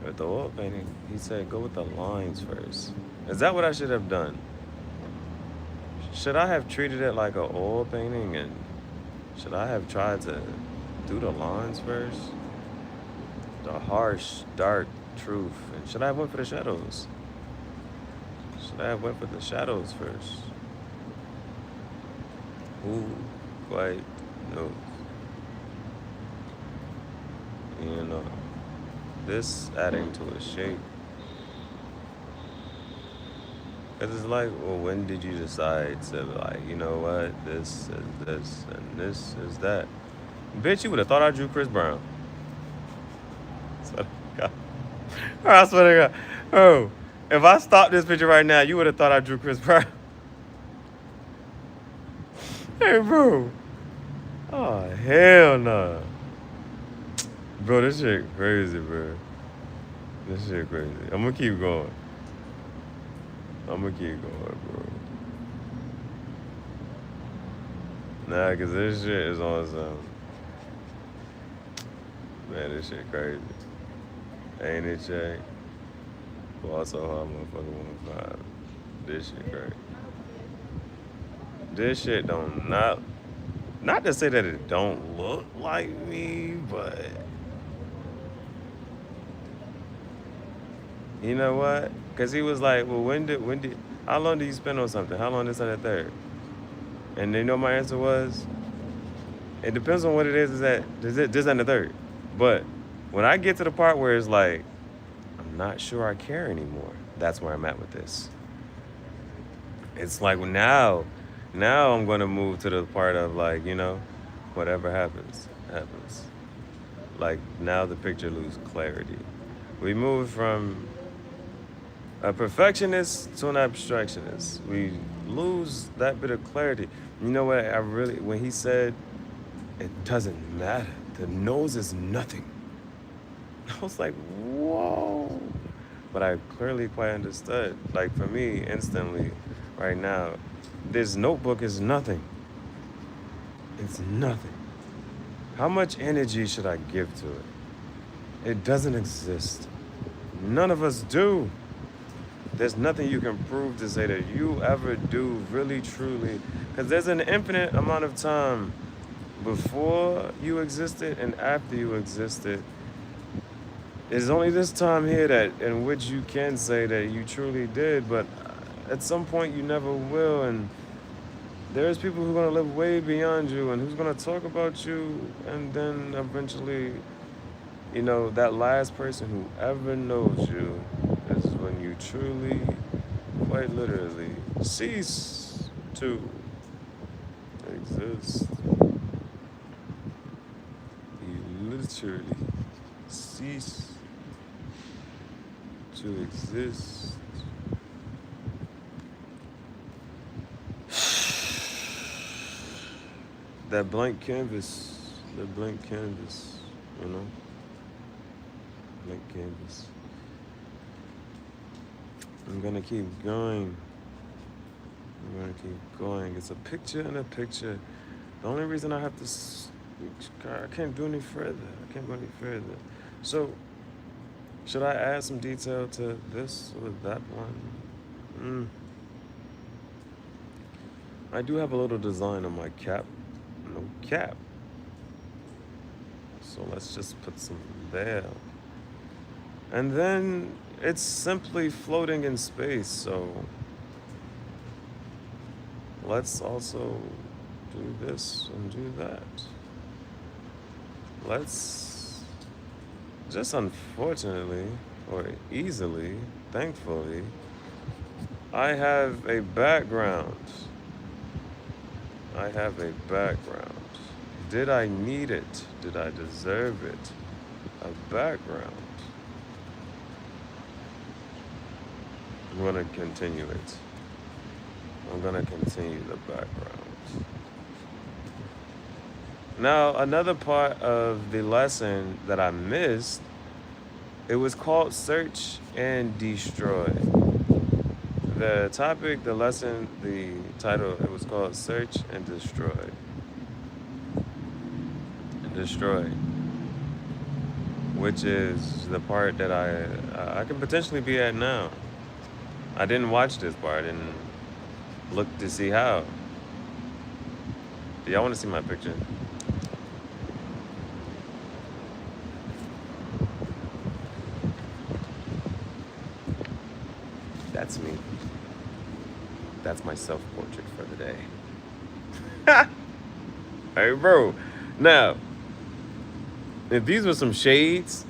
with the oil painting, he said go with the lines first. Is that what I should have done? Should I have treated it like an oil painting, and should I have tried to do the lines first? The harsh, dark truth. And should I have went for the shadows? Should I have went for the shadows first? Who quite knows? You know, this adding to a shape. Because it's like, well, when did you decide to, like, you know what, this is this and this is that? Bitch, you would have thought I drew Chris Brown. I swear to God. I swear to God. Oh, if I stopped this picture right now, you would have thought I drew Chris Brown. Hey, bro. Oh, hell no. Bro, this shit crazy, bro. This shit crazy. I'm gonna keep going. Bro. Nah, cause this shit is on some. Man, this shit crazy. Ain't it, Jay? Also, hard motherfucker 1-5. This shit crazy. This shit don't not to say that it don't look like me, but you know what? Cause he was like, well, how long do you spend on something? How long is that at third? And you know my answer was, it depends on what it is that this and the third. But when I get to the part where it's like, I'm not sure I care anymore, that's where I'm at with this. It's like now I'm gonna move to the part of like, you know, whatever happens. Like now the picture loses clarity. We move from a perfectionist to an abstractionist. We lose that bit of clarity. You know what? When he said, it doesn't matter, the nose is nothing. I was like, whoa. But I clearly quite understood. Like for me, instantly, right now, this notebook is nothing. It's nothing. How much energy should I give to it? It doesn't exist. None of us do. There's nothing you can prove to say that you ever do really, truly. Because there's an infinite amount of time before you existed and after you existed. There's only this time here in which you can say that you truly did, but at some point you never will. And there's people who are going to live way beyond you and who's going to talk about you. And then eventually, you know, that last person who ever knows you is when you truly, quite literally, cease to exist. You literally cease to exist. That blank canvas, you know? Blank canvas. I'm gonna keep going. It's a picture and a picture. The only reason I have to, I can't do any further. So, should I add some detail to this or that one? I do have a little design on my cap. No cap. So let's just put some there. And then it's simply floating in space. So let's also do this and do that. Let's just unfortunately, or easily, thankfully, I have a background. I have a background. Did I need it? Did I deserve it? A background. I'm gonna continue it. I'm gonna continue the background. Now, another part of the lesson that I missed, it was called Search and Destroy. The topic, the lesson, the title, it was called Search and Destroy. Destroy. Which is the part that I can potentially be at now. I didn't watch this part and look to see how. Do y'all want to see my picture? That's me. That's my self-portrait for the day. Hey, bro. Now, if these were some shades,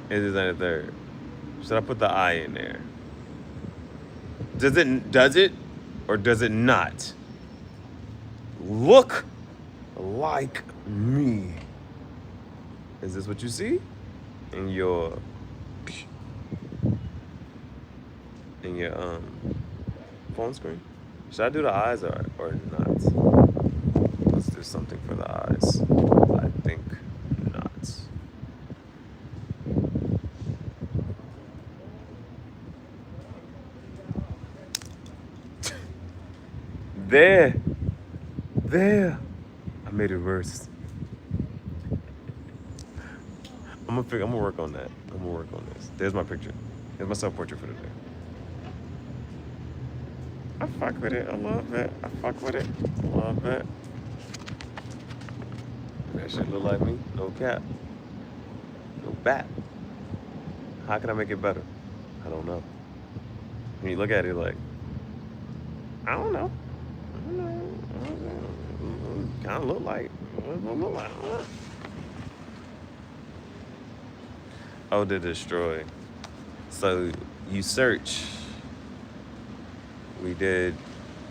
it is at a third. Should I put the eye in there? Does it, or does it not look like me? Is this what you see in your phone screen? Should I do the eyes or not? Let's do something for the eyes. I think not. There. I made it worse. I'm gonna work on that. I'm gonna work on this. There's my picture. Here's my self-portrait for the day. I fuck with it a little bit. I fuck with it a little bit. That shit look like me. No cap. No bat. How can I make it better? I don't know. When you look at it like, I don't know. Kind of look like. Oh, to destroy. So you search. We did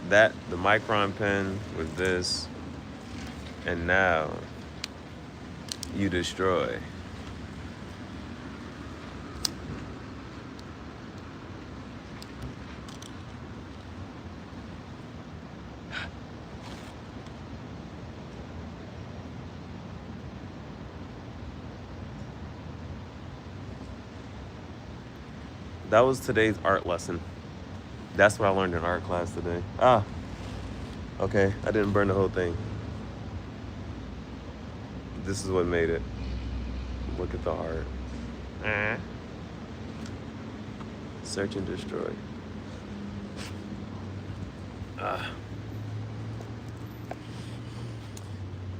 that, the micron pen with this, and now you destroy. That was today's art lesson. That's what I learned in art class today. Okay, I didn't burn the whole thing. This is what made it. Look at the art. Search and destroy.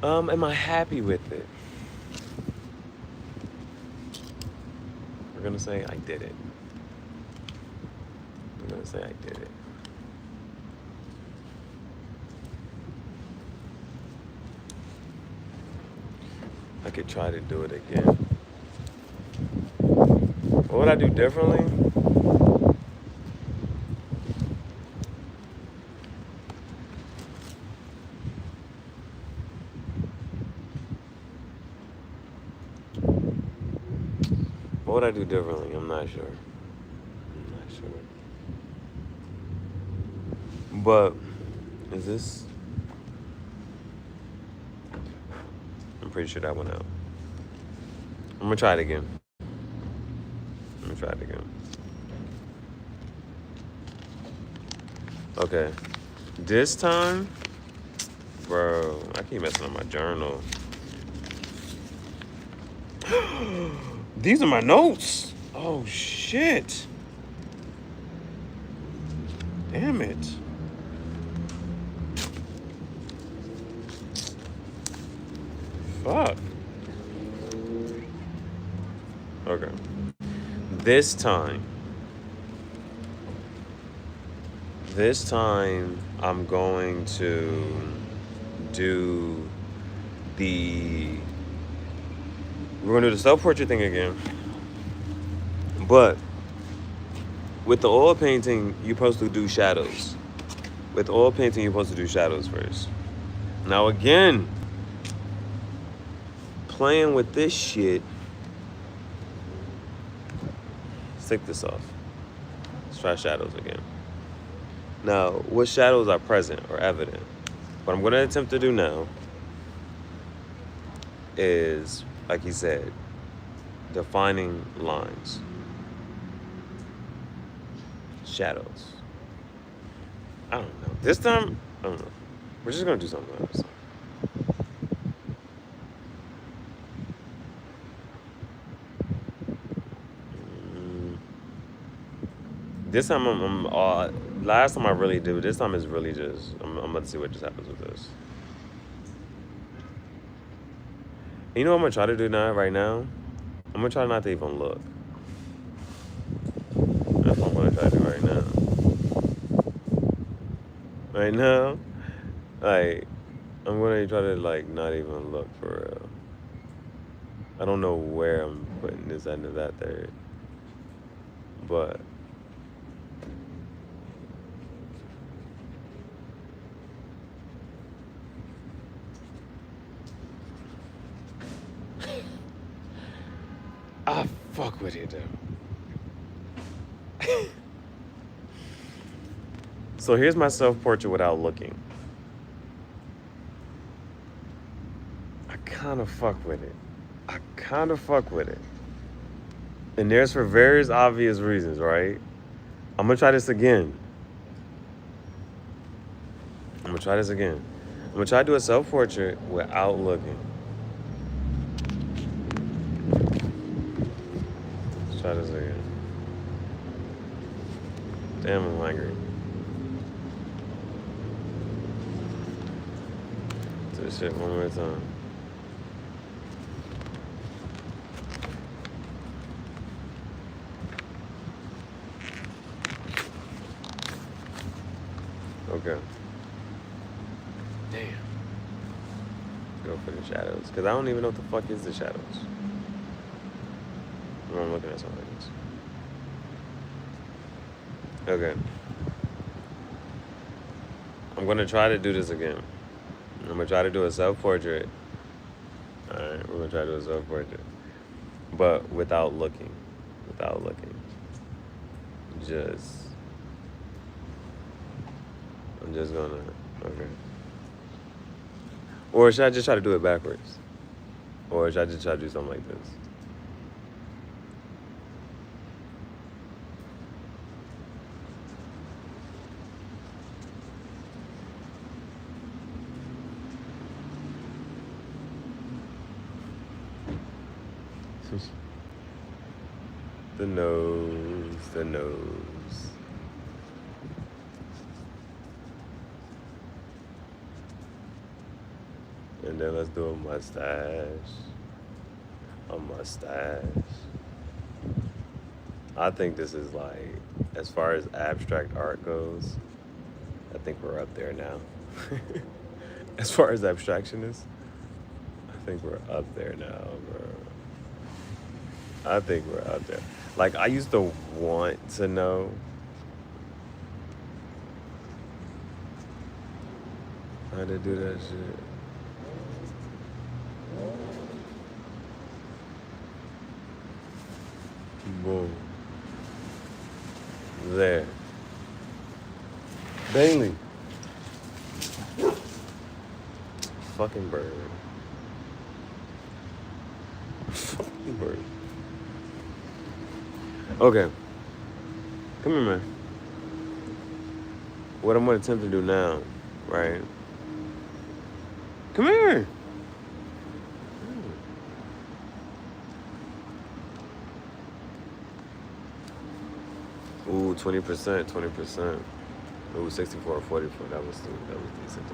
Am I happy with it? We're gonna say I did it. I'm gonna say I did it. I could try to do it again. What would I do differently? What would I do differently? I'm not sure. But is this? I'm pretty sure that went out. I'm gonna try it again. Okay. This time, bro, I keep messing up my journal. These are my notes. Oh shit. Damn it. Fuck. Okay. This time, I'm going to do we're going to do the self-portrait thing again. But with the oil painting, you're supposed to do shadows. With oil painting, you're supposed to do shadows first. Now again, playing with this shit. Let's take this off. Let's try shadows again. Now, what shadows are present or evident? What I'm going to attempt to do now is, like he said, defining lines. Shadows. I don't know. This time, I don't know. We're just going to do something else. This time, last time I really did. This time is really just, I'm about to see what just happens with this. You know what I'm going to try to do now, right now? I'm going to try not to even look. That's what I'm going to try to do right now. Right now, like, I'm going to try to, like, not even look for real. I don't know where I'm putting this end of that third. But I fuck with it, though. So here's my self-portrait without looking. I kind of fuck with it. And there's for various obvious reasons, right? I'm going to try this again. I'm going to try to do a self-portrait without looking. Let's try this again. Damn, I'm angry. Do this shit one more time. Okay. Damn. Go for the shadows. Because I don't even know what the fuck is the shadows. I'm looking at something like this. Okay. I'm going to try to do this again. I'm going to try to do a self-portrait. Alright, we're going to try to do a self-portrait. But without looking. I'm just going to, okay. Or should I just try to do it backwards? Or should I just try to do something like this? The nose. And then let's do a mustache. I think this is like, as far as abstract art goes, I think we're up there now. As far as abstraction is, I think we're up there now, bro. I think we're up there. Like, I used to want to know how to do that shit. Boom. There. Bailey. Fucking bird. Fucking bird. Okay. Come here, man. What I'm going to attempt to do now, right? Come here. Ooh, 20%. Ooh, 64 or 44. That was decent.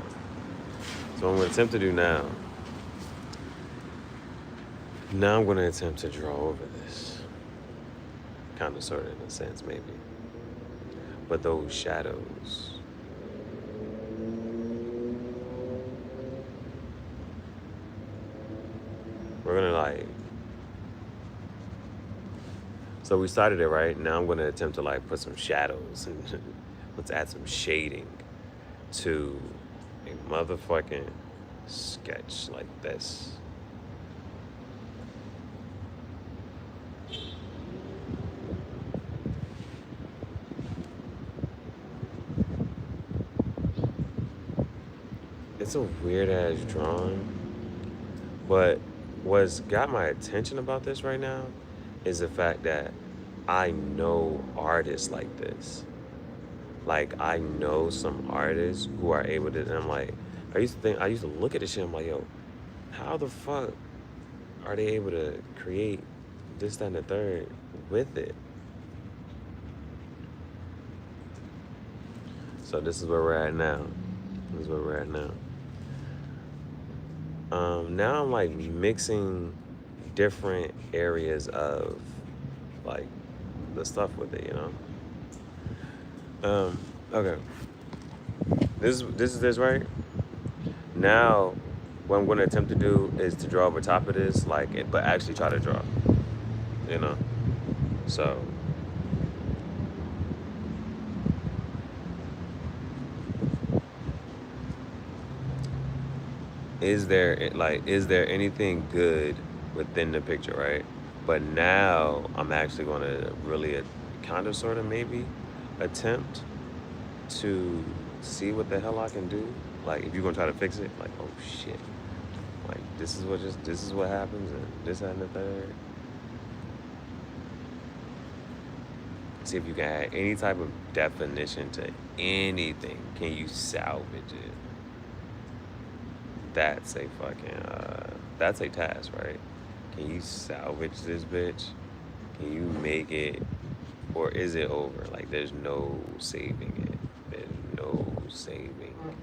So I'm going to attempt to do now. Now I'm going to attempt to draw over this. kind of, sort of, in a sense, maybe. But those shadows, we're gonna like, so we started it, right? Now I'm gonna attempt to like put some shadows and let's add some shading to a motherfucking sketch like this. It's a weird ass drawing, but what's got my attention about this right now is the fact that I know artists like this. Like, I know some artists who are able to, and I'm like, I used to look at this shit, I'm like, yo, how the fuck are they able to create this, that, and the third with it? So this is where we're at now. This is where we're at now. Now I'm like mixing different areas of like the stuff with it, you know? Okay. This is this, right? Now, what I'm going to attempt to do is to draw over top of this, like, but actually try to draw, you know? So, is there anything good within the picture, right? But now I'm actually going to really kind of, sort of, maybe attempt to see what the hell I can do. Like, if you're gonna try to fix it, like, oh shit, like this is what happens, and this, that, and the third. See if you can add any type of definition to anything. Can you salvage it? That's a fucking that's a task, right? Can you salvage this bitch? Can you make it, or is it over? Like, there's no saving it. There's no saving it.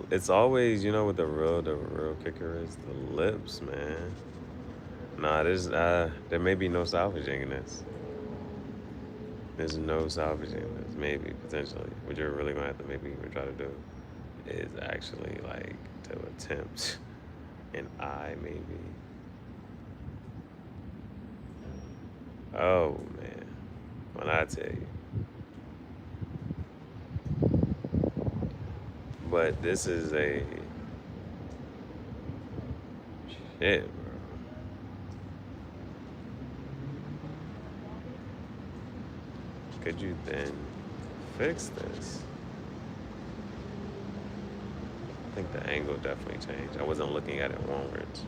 It's always, you know what the real kicker is? The lips, man. Nah, there may be no salvaging in this. There's no salvaging this, maybe, potentially. What you're really gonna have to maybe even try to do is actually like to attempt an eye, maybe. Oh man, when I tell you. But this is a shit, bro. Could you then fix this? I think the angle definitely changed. I wasn't looking at it onwards.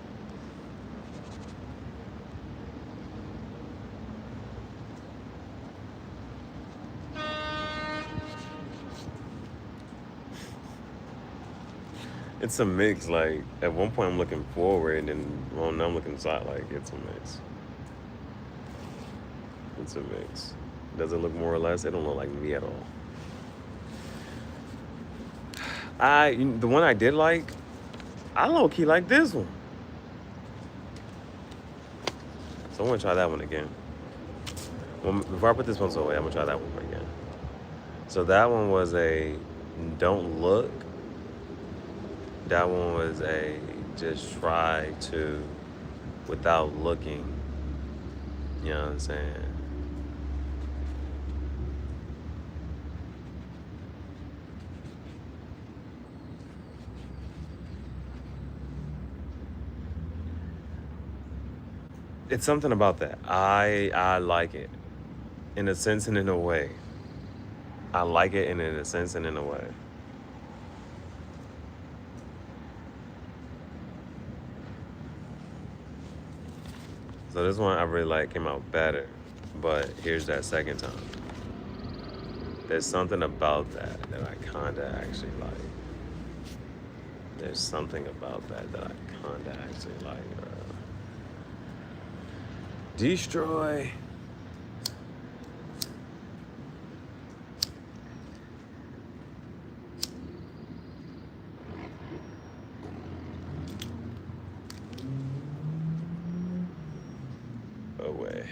It's a mix. Like, at one point I'm looking forward, and well, now I'm looking side. Like, it's a mix. It's a mix. Does it look more or less? It don't look like me at all. The one I did like, I low key like this one. So I'm gonna try that one again. Well, before I put this one away, I'm gonna try that one again. So that one was a don't look. That one was a just try to without looking. You know what I'm saying? It's something about that. I like it in a sense and in a way. I like it in a sense and in a way. So this one I really like, came out better, but here's that second time. There's something about that I kinda actually like. There's something about that I kinda actually like. Destroy. Away.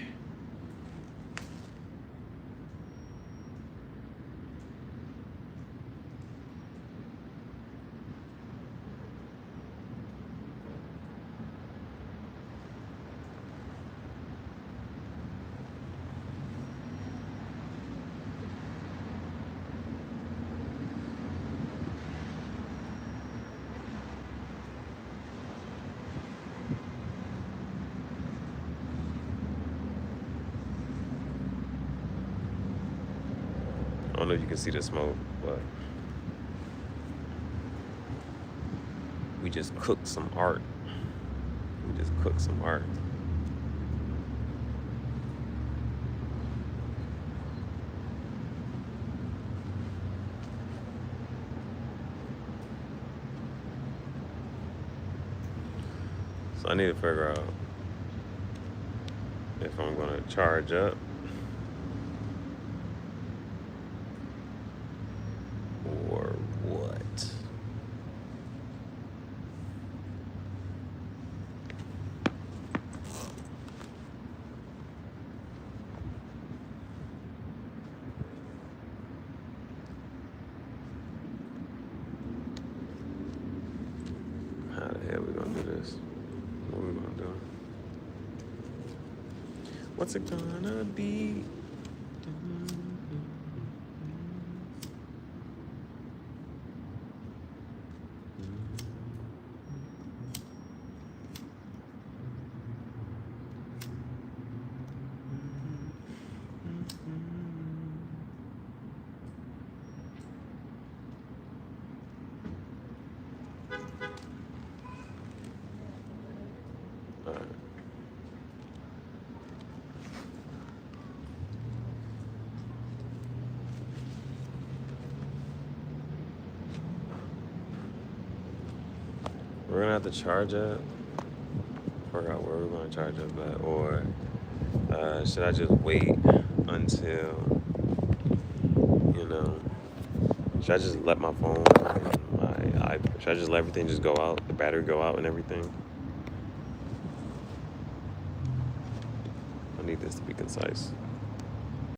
I don't know if you can see the smoke, but we just cooked some art. We just cooked some art. So I need to figure out if I'm gonna charge up or what. How the hell we gonna do this? What we gonna do? What's it gonna be? All right. We're gonna have to charge up. Figure out where we're gonna charge up at, or should I just wait until, you know? Should I just let my phone, should I just let everything just go out, the battery go out and everything? I need this to be concise.